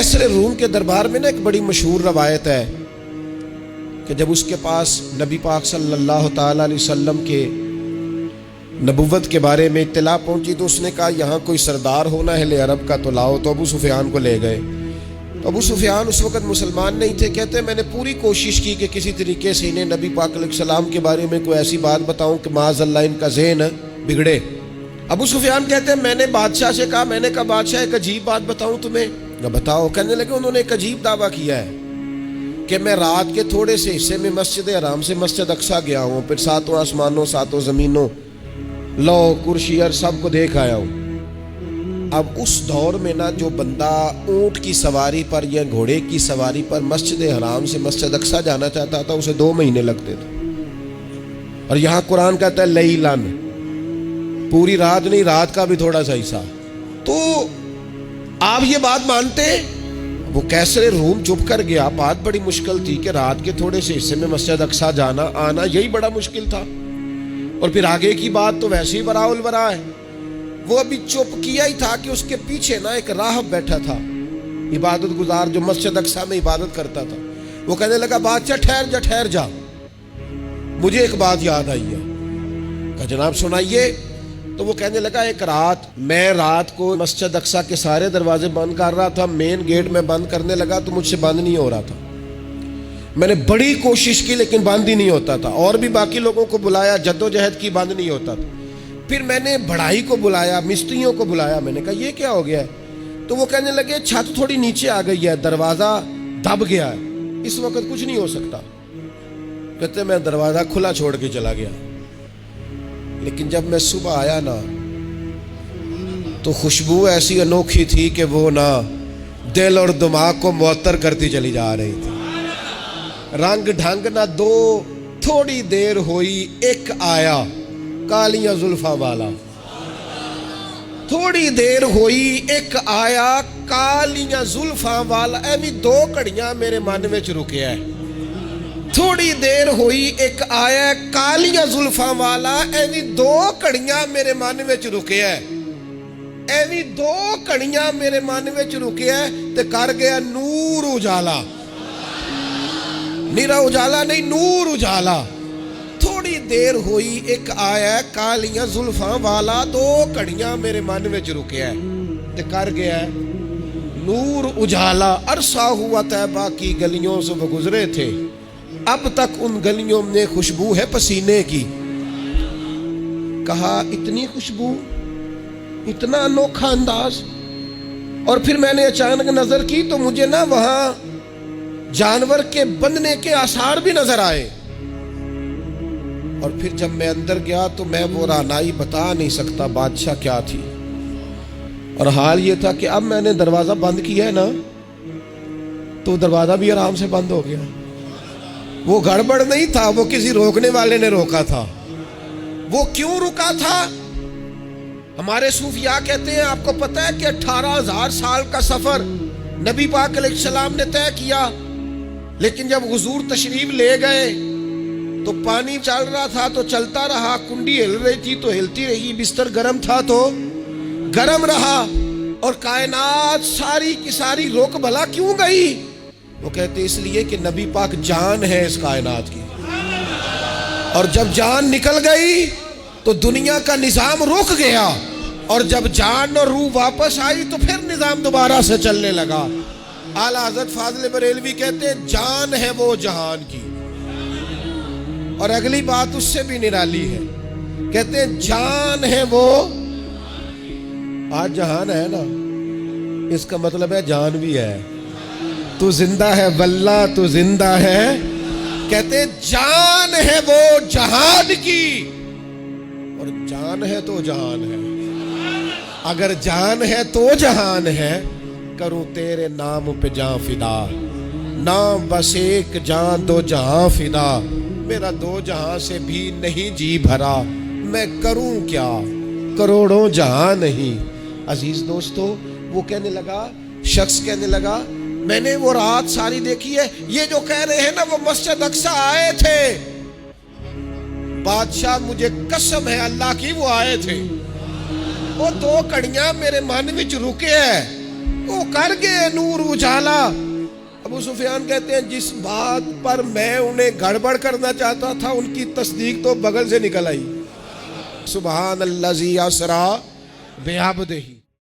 कैसर room के दरबार में ना एक बड़ी मशहूर रवायत है कि जब उसके पास नबी पाक सल्लल्लाहु ताला अलैहि वसल्लम के नबुव्वत के बारे में इत्तला पहुंची तो उसने कहा यहाँ कोई सरदार होना है ले अरब का तो लाओ। तो अबू सुफियान को ले गए। तो अबू सुफियान उस वक़्त मुसलमान नहीं थे। कहते मैंने पूरी कोशिश की कि किसी तरीके से इन्हें नबी पाक अलैहिस्सलाम के बारे में कोई ऐसी बात बताऊं कि माज़अल्लाह इनका ज़हन बिगड़े। अबू सुफियान कहते हैं मैंने बादशाह से कहा, मैंने कहा बादशाह एक अजीब बात बताऊं तुम्हें। ना बताओ। कहने लगे उन्होंने एक अजीब दावा किया है कि मैं रात के थोड़े से हिस्से में मस्जिद हराम से मस्जिद अक्सा गया हूँ, फिर सातों आसमानों सातों ज़मीनों लौ कुर्सी और सबको देख आया हूँ। अब उस दौर में ना जो बंदा ऊँट की सवारी पर या घोड़े की सवारी पर मस्जिद हराम से मस्जिद अक्सा जाना चाहता था उसे 2 महीने लगते थे। और यहाँ कुरान कहता है लैलन, पूरी रात नहीं, रात का भी थोड़ा सा हिस्सा। तो आप ये बात मानते? वो कैसर रूम चुप कर गया। बात बड़ी मुश्किल थी कि रात के थोड़े से हिस्से में मस्जिद अक्सा जाना आना यही बड़ा मुश्किल था। और फिर आगे की बात तो वैसे ही बराउल बरा है। वो अभी चुप किया ही था कि उसके पीछे ना एक राहब बैठा था, इबादत गुजार, जो मस्जिद अक्सा में इबादत करता था। वो कहने लगा बादशाह ठहर जा, मुझे एक बात याद आई है। कहा जनाब सुनाइए। तो वो कहने लगा एक रात मैं रात को मस्जिद अक्सा के सारे दरवाजे बंद कर रहा था, मेन गेट में बंद करने लगा तो मुझसे बंद नहीं हो रहा था। मैंने बड़ी कोशिश की लेकिन बंद ही नहीं होता था। और भी बाकी लोगों को बुलाया, जद्दोजहद की, बंद नहीं होता था। फिर मैंने बढ़ाई को बुलाया, मिस्त्रियों को बुलाया। मैंने कहा ये क्या हो गया है? तो वो कहने लगे छत थोड़ी नीचे आ गई है, दरवाजा दब गया है, इस वक्त कुछ नहीं हो सकता। कहते मैं दरवाजा खुला छोड़ के चला गया। लेकिन जब मैं सुबह आया ना तो खुशबू ऐसी अनोखी थी कि वो ना दिल और दिमाग को मुअत्तर करती चली जा रही थी। रंग ढंग ना दो, थोड़ी देर हुई एक आया कालियां जुल्फा वाला। थोड़ी देर हुई एक आया कालियां जुल्फा वाला। ऐवी 2 घड़ियां मेरे मन में रुके है। थोड़ी देर हुई एक आया कालियां जुल्फा वाला। ऐवी 2 घड़ियां मेरे मन में रुके है। ऐवी 2 घड़ियां मेरे मन में रुके है ते कर गया नूर उजाला। निरा उजाला नहीं, नूर उजाला। थोड़ी देर हुई एक आया कालियां जुल्फा वाला। 2 घड़ियां मेरे मन में रुके है ते कर गया नूर उजाला। अरसा हुआ तैबा की गलियों से वो गुजरे थे, अब तक उन गलियों में खुशबू है पसीने की। कहा इतनी खुशबू, इतना अनोखा अंदाज। और फिर मैंने अचानक नजर की तो मुझे ना वहां जानवर के बंधने के आसार भी नजर आए। और फिर जब मैं अंदर गया तो मैं वो रानाई बता नहीं सकता बादशाह क्या थी। और हाल ये था कि अब मैंने दरवाजा बंद किया है ना तो दरवाजा भी आराम से बंद हो गया। वो गड़बड़ नहीं था, वो किसी रोकने वाले ने रोका था। वो क्यों रुका था? हमारे सूफिया कहते हैं आपको पता है कि 18,000 साल का सफर नबी पाक अलैहिस्सलाम ने तय किया। लेकिन जब हुजूर तशरीफ ले गए तो पानी चल रहा था तो चलता रहा, कुंडी हिल रही थी तो हिलती रही, बिस्तर गर्म था तो गर्म रहा। और कायनात सारी की सारी रुक भला क्यों गई? वो कहते इसलिए कि नबी पाक जान है इस कायनात की। और जब जान निकल गई तो दुनिया का निजाम रुक गया। और जब जान और रूह वापस आई तो फिर निजाम दोबारा से चलने लगा। आला हज़रत फाज़िल बरेलवी कहते हैं जान है वो जहान की। और अगली बात उससे भी निराली है, कहते हैं जान है वो। आज जहान है ना, इसका मतलब है जान भी है। तू जिंदा है वल्ला, तू जिंदा है। कहते जान है वो जहान की। और जान है तो जहान है। अगर जान है तो जहान है, करूं तेरे नाम पे जान फिदा। नाम बस एक, जान 2 जहां फिदा। मेरा 2 जहां से भी नहीं जी भरा, मैं करूं क्या करोड़ों जहां नहीं। अजीज दोस्तों, वो कहने लगा, शख्स कहने लगा मैंने वो रात सारी देखी है। ये जो कह रहे हैं ना वो मस्जिद अक्सा आए थे, बादशाह मुझे कसम है अल्लाह की वो आए थे। वो 2 कड़ियां मेरे मन में रुके है। وہ کر گئے نور اجالا۔ ابو سفیان کہتے ہیں جس بات پر میں انہیں گڑبڑ کرنا چاہتا تھا ان کی تصدیق تو بغل سے نکل آئی۔ سبحان الذی اسریٰ بعبدہ۔